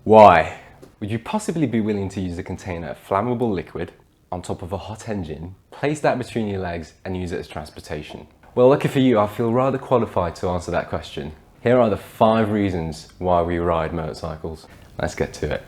Why would you possibly be willing to use a container of flammable liquid on top of a hot engine, place that between your legs and use it as transportation? Well, lucky for you, I feel rather qualified to answer that question. Here are the 5 reasons why we ride motorcycles. Let's get to it.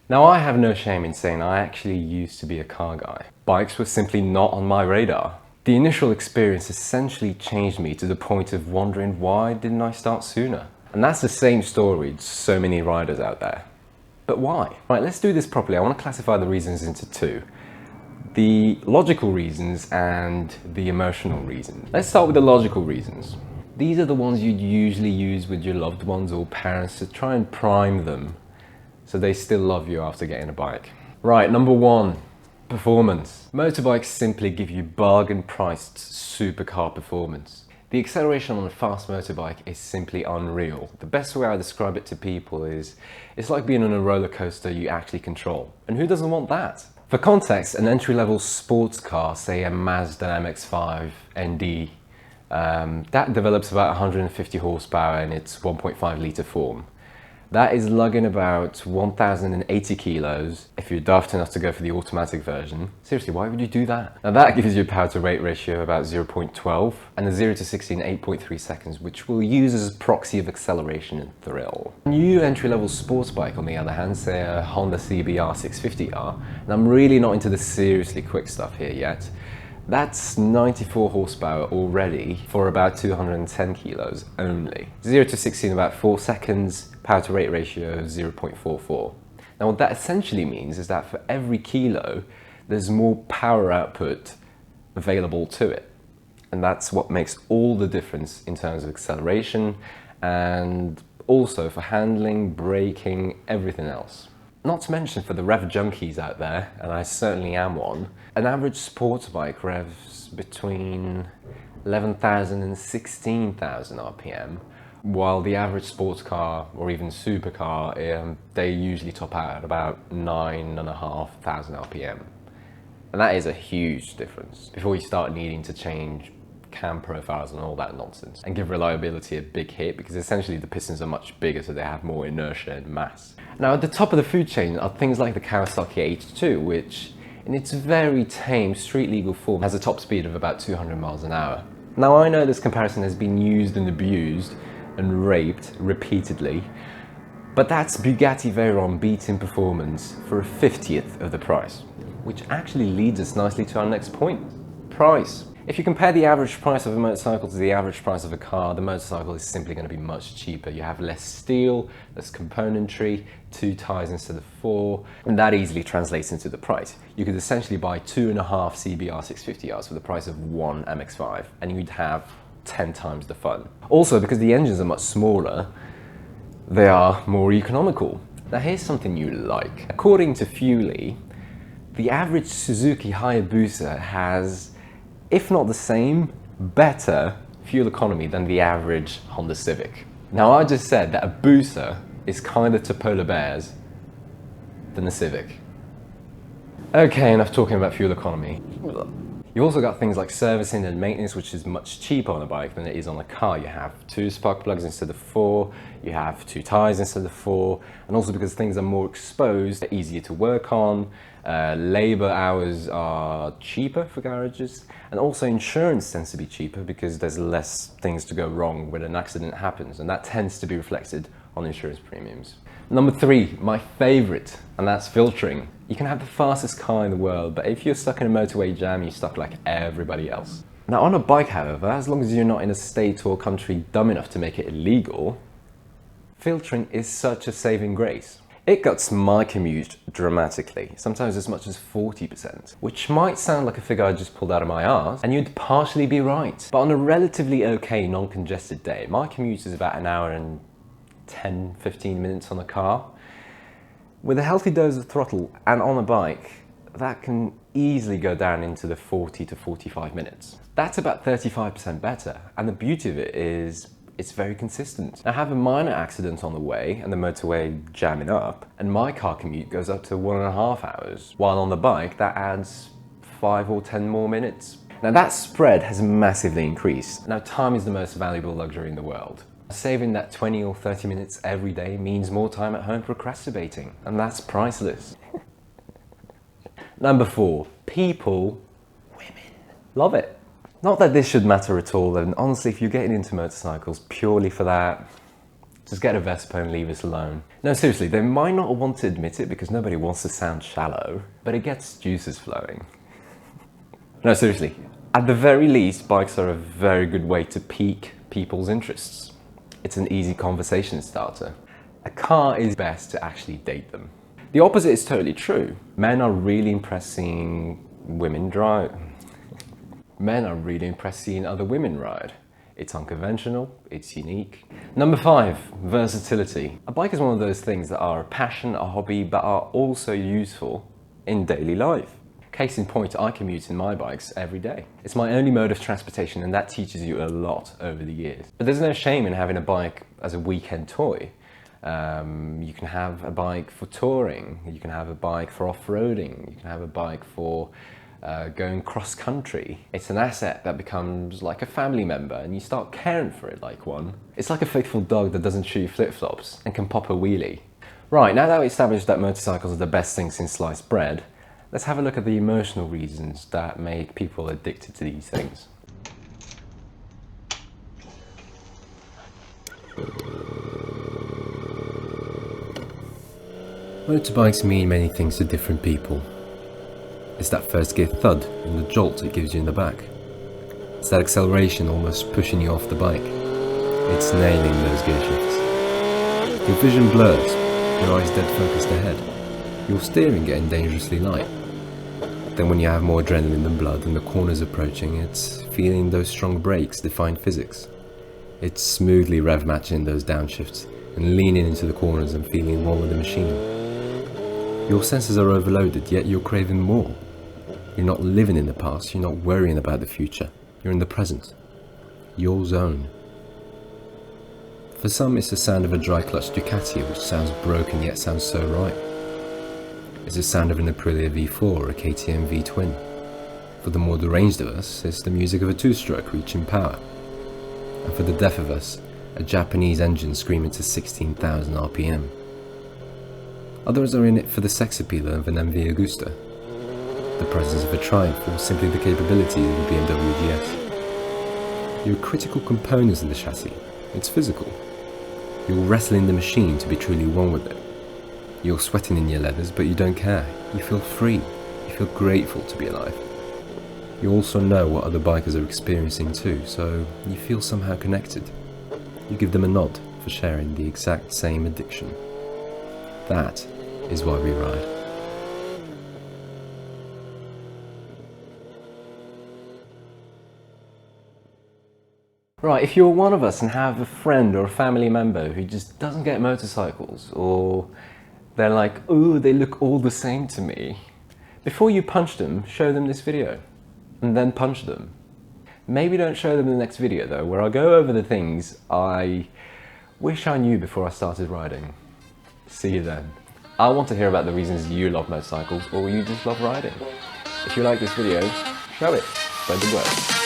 Now, I have no shame in saying I actually used to be a car guy. Bikes were simply not on my radar. The initial experience essentially changed me to the point of wondering why didn't I start sooner? And that's the same story to so many riders out there. But why? Right, let's do this properly. I want to classify the reasons into 2. The logical reasons and the emotional reasons. Let's start with the logical reasons. These are the ones you'd usually use with your loved ones or parents to try and prime them so they still love you after getting a bike. Right, number 1, performance. Motorbikes simply give you bargain-priced supercar performance. The acceleration on a fast motorbike is simply unreal. The best way I describe it to people is, it's like being on a roller coaster you actually control. And who doesn't want that? For context, an entry-level sports car, say a Mazda MX-5 ND, that develops about 150 horsepower in its 1.5 litre form. That is lugging about 1,080 kilos if you're daft enough to go for the automatic version. Seriously, why would you do that? Now that gives you a power to weight ratio of about 0.12 and a 0 to 60 in 8.3 seconds, which we'll use as a proxy of acceleration and thrill. A new entry-level sports bike, on the other hand, say a Honda CBR 650R, and I'm really not into the seriously quick stuff here yet, that's 94 horsepower already for about 210 kilos only. 0 to 60 in about 4 seconds, power to weight ratio of 0.44. Now what that essentially means is that for every kilo, there's more power output available to it. And that's what makes all the difference in terms of acceleration and also for handling, braking, everything else. Not to mention for the rev junkies out there, and I certainly am one, an average sports bike revs between 11,000 and 16,000 RPM, while the average sports car or even supercar, they usually top out at about 9,500 RPM. And that is a huge difference before you start needing to change cam profiles and all that nonsense and give reliability a big hit, because essentially the pistons are much bigger so they have more inertia and mass. Now at the top of the food chain are things like the Kawasaki H2, which in its very tame street legal form has a top speed of about 200 miles an hour. Now I know this comparison has been used and abused and raped repeatedly, but that's Bugatti Veyron beating performance for a 50th of the price, which actually leads us nicely to our next point: price. If you compare the average price of a motorcycle to the average price of a car, the motorcycle is simply going to be much cheaper. You have less steel, less componentry, 2 tyres instead of 4, and that easily translates into the price. You could essentially buy 2.5 CBR 650Rs for the price of 1 MX-5, and you'd have 10 times the fun. Also, because the engines are much smaller, they are more economical. Now here's something you like. According to Fuelie, the average Suzuki Hayabusa has, if not the same, better fuel economy than the average Honda Civic. Now I just said that a Busa is kinder to polar bears than a Civic. Okay, enough talking about fuel economy. You've also got things like servicing and maintenance, which is much cheaper on a bike than it is on a car. You have 2 spark plugs instead of 4, you have 2 tyres instead of 4, and also because things are more exposed, they're easier to work on, labour hours are cheaper for garages, and also insurance tends to be cheaper because there's less things to go wrong when an accident happens, and that tends to be reflected on insurance premiums. Number 3, my favourite, and that's filtering. You can have the fastest car in the world, but if you're stuck in a motorway jam, you're stuck like everybody else. Now on a bike, however, as long as you're not in a state or country dumb enough to make it illegal, filtering is such a saving grace. It cuts my commute dramatically, sometimes as much as 40%, which might sound like a figure I just pulled out of my arse, and you'd partially be right. But on a relatively okay non-congested day, my commute is about an hour and 10-15 minutes on a car. With a healthy dose of throttle and on a bike, that can easily go down into the 40 to 45 minutes. That's about 35% better, and the beauty of it is it's very consistent. I have a minor accident on the way and the motorway jamming up, and my car commute goes up to 1.5 hours, while on the bike that adds 5 or 10 more minutes. Now that spread has massively increased. Now time is the most valuable luxury in the world. Saving that 20 or 30 minutes every day means more time at home procrastinating, and that's priceless. Number 4, people, women, love it. Not that this should matter at all, and honestly, if you're getting into motorcycles purely for that, just get a Vespa and leave us alone. No, seriously, they might not want to admit it because nobody wants to sound shallow, but it gets juices flowing. No, seriously, at the very least, bikes are a very good way to pique people's interests. It's an easy conversation starter. A car is best to actually date them. The opposite is totally true. Men are really impressed seeing women drive. Men are really impressed seeing other women ride. It's unconventional, it's unique. Number 5, versatility. A bike is one of those things that are a passion, a hobby, but are also useful in daily life. Case in point, I commute in my bikes every day. It's my only mode of transportation, and that teaches you a lot over the years. But there's no shame in having a bike as a weekend toy. You can have a bike for touring, you can have a bike for off-roading, you can have a bike for going cross-country. It's an asset that becomes like a family member, and you start caring for it like one. It's like a faithful dog that doesn't chew flip-flops and can pop a wheelie. Right, now that we established that motorcycles are the best thing since sliced bread, let's have a look at the emotional reasons that make people addicted to these things. Motorbikes mean many things to different people. It's that first gear thud and the jolt it gives you in the back. It's that acceleration almost pushing you off the bike. It's nailing those gear shifts. Your vision blurs, your eyes dead focused ahead, your steering getting dangerously light. Then when you have more adrenaline than blood and the corners approaching, it's feeling those strong brakes define physics. It's smoothly rev matching those downshifts and leaning into the corners and feeling one with the machine. Your senses are overloaded, yet you're craving more. You're not living in the past, you're not worrying about the future. You're in the present. Your zone. For some, it's the sound of a dry clutch Ducati, which sounds broken yet sounds so right. It's the sound of an Aprilia V4 or a KTM V-twin. For the more deranged of us, it's the music of a two-stroke reaching power. And for the deaf of us, a Japanese engine screaming to 16,000 RPM. Others are in it for the sex appeal of an MV Agusta, the presence of a Triumph, or simply the capability of a BMW GS. You're critical components in the chassis. It's physical. You're wrestling the machine to be truly one with it. You're sweating in your leathers, but you don't care. You feel free. You feel grateful to be alive. You also know what other bikers are experiencing too, so you feel somehow connected. You give them a nod for sharing the exact same addiction. That is why we ride. Right, if you're one of us and have a friend or a family member who just doesn't get motorcycles, or they're like, ooh, they look all the same to me, before you punch them, show them this video, and then punch them. Maybe don't show them the next video though, where I go over the things I wish I knew before I started riding. See you then. I want to hear about the reasons you love motorcycles or you just love riding. If you like this video, show it, spread the word.